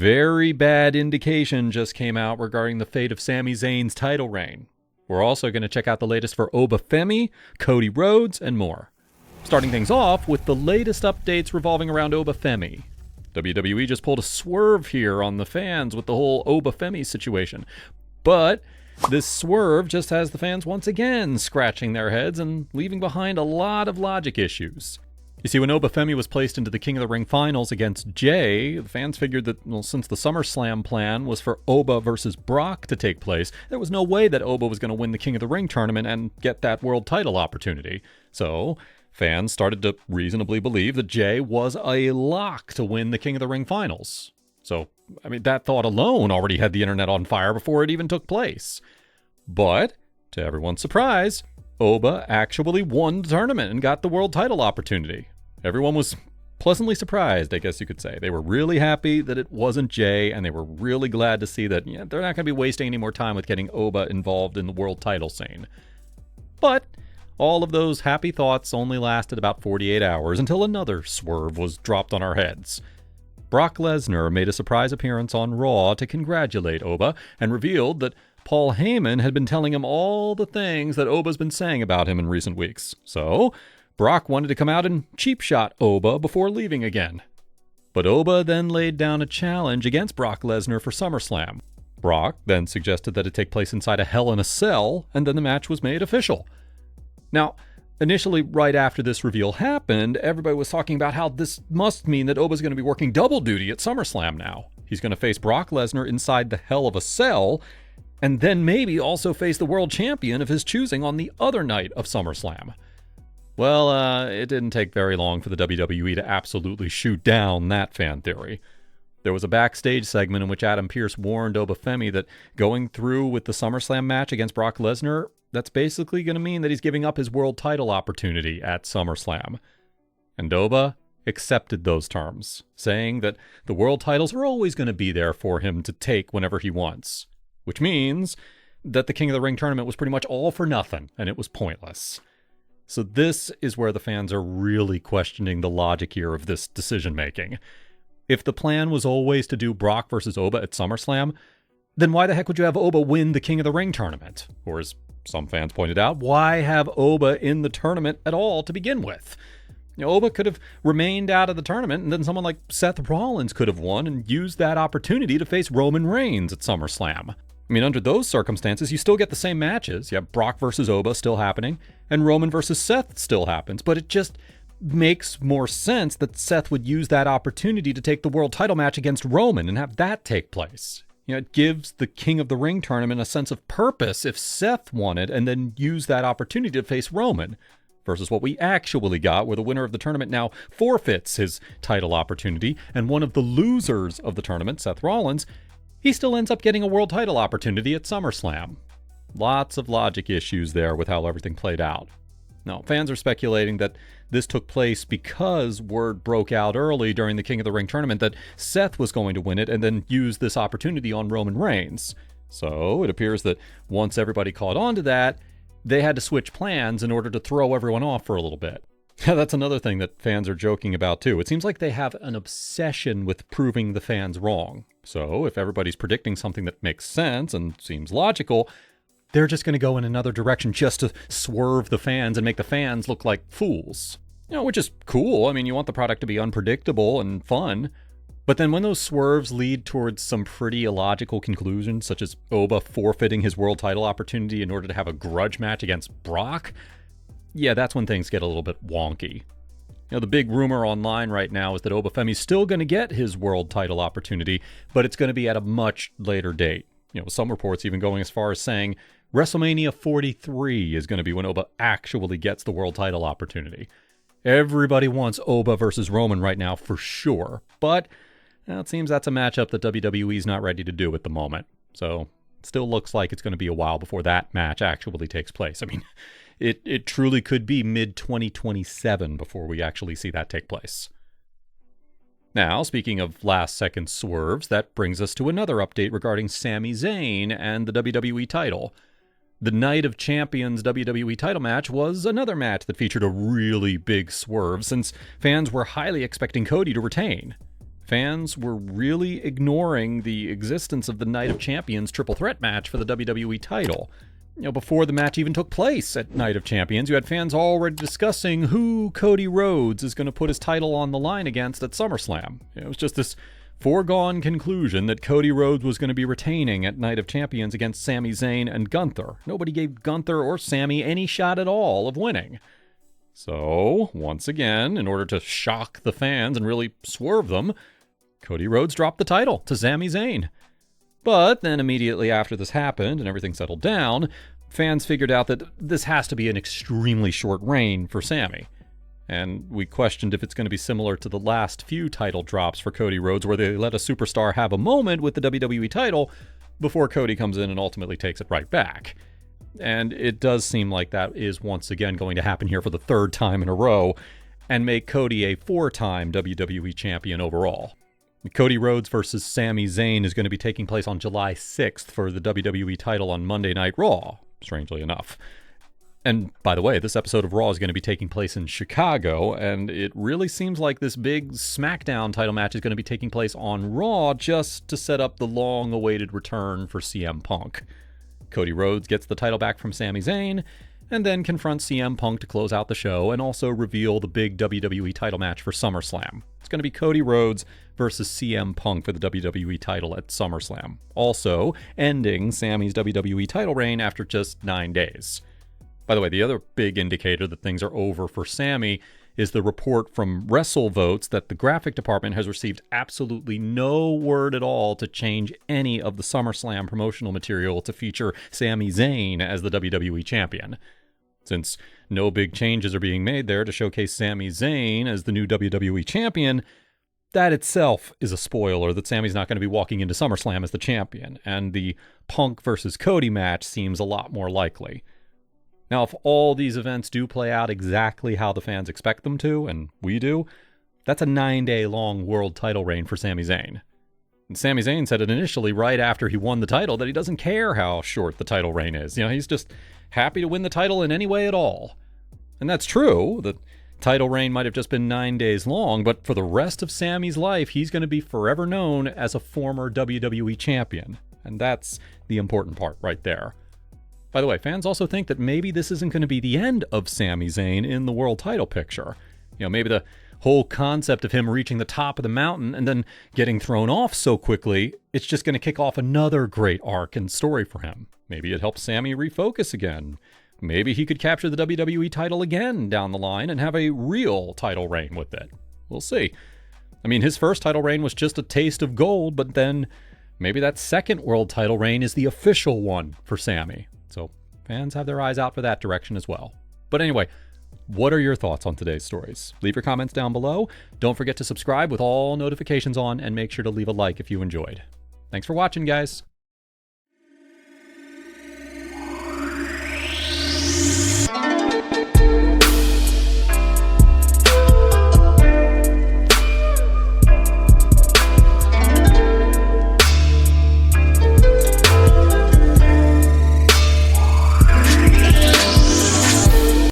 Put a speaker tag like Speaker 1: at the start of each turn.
Speaker 1: very bad indication just came out regarding the fate of Sami Zayn's title reign. We're also going to check out the latest for Oba Femi, Cody Rhodes, and more. Starting things off with the latest updates revolving around Oba Femi. WWE just pulled a swerve here on the fans with the whole Oba Femi situation. But this swerve just has the fans once again scratching their heads and leaving behind a lot of logic issues. You see, when Oba Femi was placed into the King of the Ring finals against Jay, the fans figured that, since the SummerSlam plan was for Oba versus Brock to take place, there was no way that Oba was going to win the King of the Ring tournament and get that world title opportunity. So fans started to reasonably believe that Jay was a lock to win the King of the Ring finals. So, that thought alone already had the internet on fire before it even took place. But, to everyone's surprise, Oba actually won the tournament and got the world title opportunity. Everyone was pleasantly surprised, I guess you could say. They were really happy that it wasn't Jay, and they were really glad to see that they're not going to be wasting any more time with getting Oba involved in the world title scene. But all of those happy thoughts only lasted about 48 hours until another swerve was dropped on our heads. Brock Lesnar made a surprise appearance on Raw to congratulate Oba and revealed that Paul Heyman had been telling him all the things that Oba's been saying about him in recent weeks. So Brock wanted to come out and cheap shot Oba before leaving again. But Oba then laid down a challenge against Brock Lesnar for SummerSlam. Brock then suggested that it take place inside a Hell in a Cell, and then the match was made official. Now, initially, right after this reveal happened, everybody was talking about how this must mean that Oba's going to be working double duty at SummerSlam now. He's going to face Brock Lesnar inside the Hell of a Cell, and then maybe also face the world champion of his choosing on the other night of SummerSlam. Well, it didn't take very long for the WWE to absolutely shoot down that fan theory. There was a backstage segment in which Adam Pearce warned Oba Femi that going through with the SummerSlam match against Brock Lesnar, that's basically going to mean that he's giving up his world title opportunity at SummerSlam. And Oba accepted those terms, saying that the world titles are always going to be there for him to take whenever he wants. Which means that the King of the Ring tournament was pretty much all for nothing, and it was pointless. So this is where the fans are really questioning the logic here of this decision-making. If the plan was always to do Brock versus Oba at SummerSlam, then why the heck would you have Oba win the King of the Ring tournament? Or as some fans pointed out, why have Oba in the tournament at all to begin with? Oba could have remained out of the tournament, and then someone like Seth Rollins could have won and used that opportunity to face Roman Reigns at SummerSlam. Under those circumstances, you still get the same matches. You have Brock versus Oba still happening, and Roman versus Seth still happens, but it just makes more sense that Seth would use that opportunity to take the world title match against Roman and have that take place. It gives the King of the Ring tournament a sense of purpose if Seth won it and then use that opportunity to face Roman, versus what we actually got, where the winner of the tournament now forfeits his title opportunity, and one of the losers of the tournament, Seth Rollins, he still ends up getting a world title opportunity at SummerSlam. Lots of logic issues there with how everything played out. Now, fans are speculating that this took place because word broke out early during the King of the Ring tournament that Seth was going to win it and then use this opportunity on Roman Reigns. So it appears that once everybody caught on to that, they had to switch plans in order to throw everyone off for a little bit. That's another thing that fans are joking about too. It seems like they have an obsession with proving the fans wrong. So if everybody's predicting something that makes sense and seems logical, they're just going to go in another direction just to swerve the fans and make the fans look like fools. Which is cool. You want the product to be unpredictable and fun. But then when those swerves lead towards some pretty illogical conclusions, such as Oba forfeiting his world title opportunity in order to have a grudge match against Brock, yeah, that's when things get a little bit wonky. The big rumor online right now is that Oba Femi's still going to get his world title opportunity, but it's going to be at a much later date. Some reports even going as far as saying WrestleMania 43 is going to be when Oba actually gets the world title opportunity. Everybody wants Oba versus Roman right now for sure, but it seems that's a matchup that WWE's not ready to do at the moment. So it still looks like it's going to be a while before that match actually takes place. It truly could be mid-2027 before we actually see that take place. Now, speaking of last-second swerves, that brings us to another update regarding Sami Zayn and the WWE title. The Night of Champions WWE title match was another match that featured a really big swerve, since fans were highly expecting Cody to retain. fans were really ignoring the existence of the Night of Champions triple threat match for the WWE title. Before the match even took place at Night of Champions, you had fans already discussing who Cody Rhodes is going to put his title on the line against at SummerSlam. It was just this foregone conclusion that Cody Rhodes was going to be retaining at Night of Champions against Sami Zayn and Gunther. Nobody gave Gunther or Sami any shot at all of winning. So, once again, in order to shock the fans and really swerve them, Cody Rhodes dropped the title to Sami Zayn. But then immediately after this happened and everything settled down, fans figured out that this has to be an extremely short reign for Sami. And we questioned if it's going to be similar to the last few title drops for Cody Rhodes, where they let a superstar have a moment with the WWE title before Cody comes in and ultimately takes it right back. And it does seem like that is once again going to happen here for the third time in a row and make Cody a 4-time WWE champion overall. Cody Rhodes versus Sami Zayn is going to be taking place on July 6th for the WWE title on Monday Night Raw, strangely enough. And by the way, this episode of Raw is going to be taking place in Chicago, and it really seems like this big Smackdown title match is going to be taking place on Raw just to set up the long-awaited return for CM Punk. Cody Rhodes gets the title back from Sami Zayn, and then confronts CM Punk to close out the show and also reveal the big WWE title match for SummerSlam. It's going to be Cody Rhodes versus CM Punk for the WWE title at SummerSlam, also ending Sami's WWE title reign after just 9 days. By the way, the other big indicator that things are over for Sami is the report from WrestleVotes that the graphic department has received absolutely no word at all to change any of the SummerSlam promotional material to feature Sami Zayn as the WWE champion. Since no big changes are being made there to showcase Sami Zayn as the new WWE champion, that itself is a spoiler that Sami's not going to be walking into SummerSlam as the champion, and the Punk versus Cody match seems a lot more likely. Now, if all these events do play out exactly how the fans expect them to, and we do, that's a 9-day-long world title reign for Sami Zayn. And Sami Zayn said it initially right after he won the title that he doesn't care how short the title reign is. He's just happy to win the title in any way at all. And that's true. The title reign might have just been 9 days long, but for the rest of Sami's life, he's going to be forever known as a former WWE champion. And that's the important part right there. By the way, fans also think that maybe this isn't going to be the end of Sami Zayn in the world title picture. Maybe the whole concept of him reaching the top of the mountain and then getting thrown off so quickly, it's just going to kick off another great arc and story for him. Maybe it helps Sami refocus again. Maybe he could capture the WWE title again down the line and have a real title reign with it. We'll see. His first title reign was just a taste of gold, but then maybe that second world title reign is the official one for Sami. So fans have their eyes out for that direction as well. But anyway, what are your thoughts on today's stories? Leave your comments down below. Don't forget to subscribe with all notifications on, and make sure to leave a like if you enjoyed. Thanks for watching, guys.